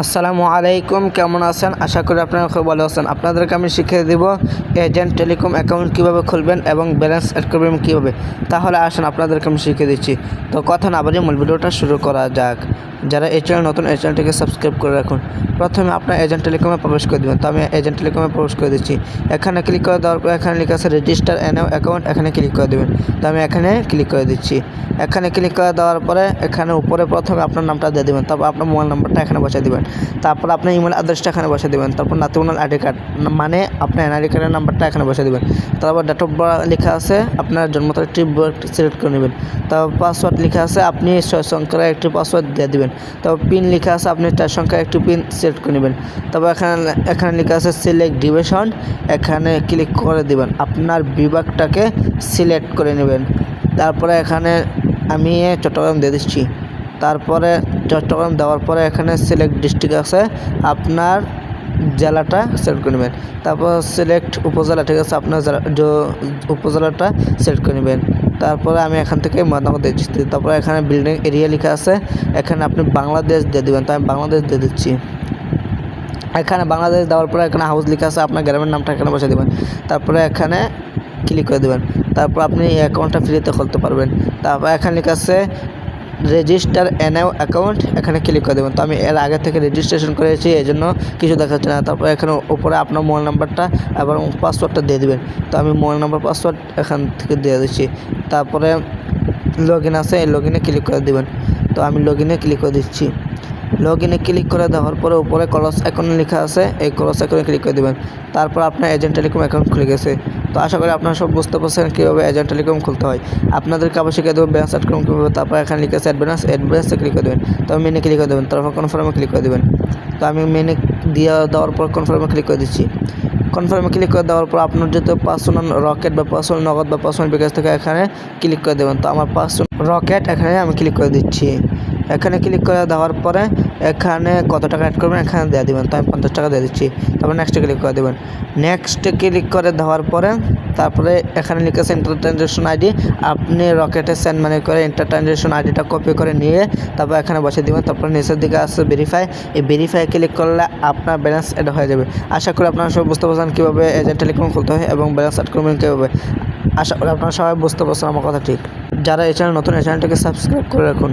আসসালামু আলাইকুম, কেমন আছেন? আশা করি আপনারা খুব ভালো আছেন। আপনাদেরকে আমি শিখিয়ে দেব এজেন্ট টেলিকম অ্যাকাউন্ট কীভাবে খুলবেন এবং ব্যালেন্স অ্যাড করবেন কীভাবে। তাহলে আসুন আপনাদেরকে আমি শিখিয়ে দিচ্ছি। তো কথা না বাড়িয়ে মূল ভিডিওটা শুরু করা যাক। যারা এই চ্যানেল নতুন, এই চ্যানেলটিকে সাবস্ক্রাইব করে রাখুন। প্রথমে আপনার এজেন্ট টেলিকমে প্রবেশ করে দেবেন। তো আমি এজেন্ট টেলিকমে প্রবেশ করে দিচ্ছি। এখানে ক্লিক করে দেওয়ার পর এখানে লেখা আছে রেজিস্টার এনও অ্যাকাউন্ট, এখানে ক্লিক করে দেবেন। তো আমি এখানে ক্লিক করে দিচ্ছি। এখানে ক্লিক করে দেওয়ার পরে এখানে উপরে প্রথমে আপনার নামটা দিয়ে দেবেন, তারপর আপনার মোবাইল নাম্বারটা এখানে বসিয়ে দেবেন, তারপর আপনার ইমেল অ্যাড্রেসটা এখানে বসিয়ে দেবেন, তারপর ন্যাশনাল আইডি কার্ড মানে আপনার এনআইডি কার্ডের নাম্বারটা এখানে বসিয়ে দেবেন, তারপর ডেট অফ বার্থ লেখা আছে আপনার জন্ম তারিখটি সিলেক্ট করে নেবেন, তারপর পাসওয়ার্ড লেখা আছে আপনি 6 সংখ্যার একটি পাসওয়ার্ড দিয়ে দেবেন, তারপর পিন লেখা আছে আপনি 4 সংখ্যার একটি পিন সিলেক্ট করে নেবেন, তারপর এখানে লেখা আছে সিলেক্ট ডিভিশন, এখানে ক্লিক করে দেবেন, আপনার বিভাগটাকে সিলেক্ট করে নেবেন। তারপরে এখানে আমি চট্টগ্রাম দিয়ে দিচ্ছি। তারপরে চট্টগ্রাম দেওয়ার পরে এখানে সিলেক্ট ডিস্ট্রিক্ট আছে, আপনার জেলাটা সিলেক্ট করে নেবেন, তারপর সিলেক্ট উপজেলা, ঠিক আছে, আপনার উপজেলাটা সিলেক্ট করে নেবেন। তারপরে আমি এখান থেকে মতামত দিয়ে দিচ্ছি। তারপরে এখানে বিল্ডিং এরিয়া লেখা আছে, এখানে আপনি বাংলাদেশ দিয়ে দেবেন, তো আমি বাংলাদেশ দিয়ে দিচ্ছি। এখানে বাংলাদেশ দেওয়ার পরে এখানে হাউস লেখা আছে, আপনার গ্রামের নামটা এখানে বসে দেবেন, তারপরে এখানে ক্লিক করে দেবেন। তারপর আপনি এই অ্যাকাউন্টটা ফ্রিতে খুলতে পারবেন। তারপর এখানে লেখা আছে রেজিস্টার এনও অ্যাকাউন্ট, এখানে ক্লিক করে দেবেন। তো আমি এর আগে থেকে রেজিস্ট্রেশন করেছি, এই জন্য কিছু দেখাচ্ছে না। তারপর এখানে উপরে আপনার মোবাইল নাম্বারটা এবং পাসওয়ার্ডটা দিয়ে দেবেন। তো আমি মোবাইল নাম্বার পাসওয়ার্ড এখান থেকে দিয়ে দিচ্ছি। তারপরে লগ ইন আছে, এই লগ ইনে ক্লিক করে দেবেন। তো আমি লগ ইনে ক্লিক করে দিচ্ছি। লগ ইনে ক্লিক করে দেওয়ার পরে উপরে ক্রস আইকন লেখা আছে, এই ক্রস আইকনে ক্লিক করে দেবেন। তারপর আপনার এজেন্ট টেলিকম অ্যাকাউন্ট খুলে গেছে। তো আশা করি আপনারা সব বুঝতে পারছেন কীভাবে এজেন্ট টেলিকম খুলতে হয়। আপনাদেরকে আবার শিখিয়ে দেবো ব্যালেন্স অ্যাড করুন কীভাবে। তারপর এখানে লিখে আছে অ্যাডভান্সে ক্লিক করে দেবেন। তো মেনে ক্লিক করে দেবেন, তারপর কনফার্মে ক্লিক করে দেবেন। তো আমি মেনে দেওয়ার পর কনফার্মে ক্লিক করে দিচ্ছি। কনফার্মে ক্লিক করে দেওয়ার পর আপনার যেহেতু পার্সোনাল রকেট বা পার্সোনাল নগদ বা পার্সোনাল বিকাশ থেকে এখানে ক্লিক করে দেবেন। তো আমার পার্সোনাল রকেট এখানে আমি ক্লিক করে দিচ্ছি। এখানে ক্লিক করে দেওয়ার পরে এখানে কত টাকা অ্যাড করবেন এখানে দিয়ে দেবেন। তো আমি 50 টাকা দিয়ে দিচ্ছি। তারপর নেক্সটে ক্লিক করে দেবেন। নেক্সটে ক্লিক করে দেওয়ার পরে তারপরে এখানে লিখেছে ইন্টার ট্রানজ্যাকশন আইডি, আপনি রকেটে সেন্ড মানি করে ইন্টার ট্রানজ্যাকশন আইডিটা কপি করে নিয়ে তারপর এখানে বসিয়ে দেবেন। তারপর নিচের দিকে আসছে ভেরিফাই, এই ভেরিফাই ক্লিক করলে আপনার ব্যালেন্স অ্যাড হয়ে যাবে। আশা করি আপনারা সবাই বুঝতে পারছেন কীভাবে এজেন্ট টেলিকম খুলতে হয় এবং ব্যালেন্স অ্যাড করবেন কীভাবে। আশা করি আপনারা সবাই বুঝতে পারছেন আমার কথা ঠিক। যারা এই চ্যানেল নতুন, এই চ্যানেলটাকে সাবস্ক্রাইব করে রাখুন।